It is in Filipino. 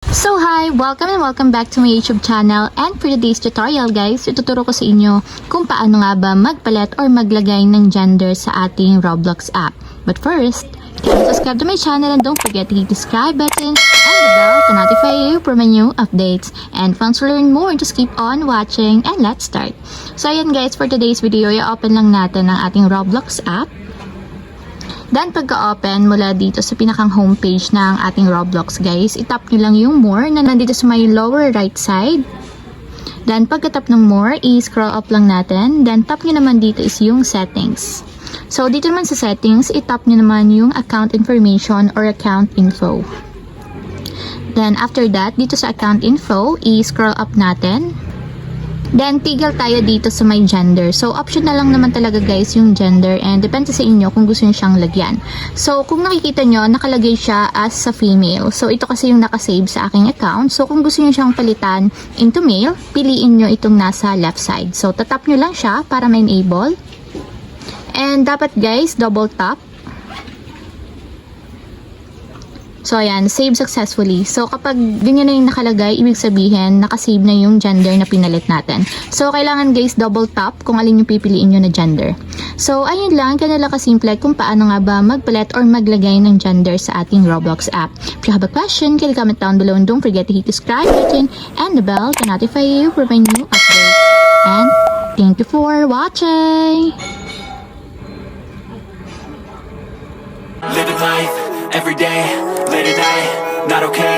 So hi! Welcome and welcome back to my YouTube channel, and for today's tutorial guys, ituturo ko sa inyo kung paano nga ba magpalit or maglagay ng gender sa ating Roblox app. But first, kindly subscribe to my channel and don't forget to hit the subscribe button and the bell to notify you for my new updates. And once you learn more, just keep on watching and let's start. So ayan guys, for today's video, i-open lang natin ang ating Roblox app. Then, pagka-open mula dito sa pinakang homepage ng ating Roblox, guys, itap nyo lang yung more na nandito sa may lower right side. Then, pagka-tap ng more, i-scroll up lang natin. Then, tap nyo naman dito is yung settings. So, dito naman sa settings, itap nyo naman yung account information or account info. Then, after that, dito sa account info, i-scroll up natin. Then, tigil tayo dito sa may gender. So, optional lang naman talaga guys yung gender and depende sa inyo kung gusto nyo siyang lagyan. So, kung nakikita nyo, nakalagay siya as sa female. So, ito kasi yung nakasave sa aking account. So, kung gusto nyo siyang palitan into male, piliin nyo itong nasa left side. So, tatap nyo lang siya para ma-enable. And dapat guys, double tap. So, ayan, save successfully. So, kapag ganyan na yung nakalagay, ibig sabihin, nakasave na yung gender na pinalit natin. So, kailangan guys, double tap kung alin yung pipiliin nyo na gender. So, ayun lang, kanila kasimple kung paano nga ba magpalit or maglagay ng gender sa ating Roblox app. If you have a question, can you comment down below and don't forget to hit the subscribe button and the bell to notify you for my new updates. And thank you for watching! Living life, every day, late at night, not okay.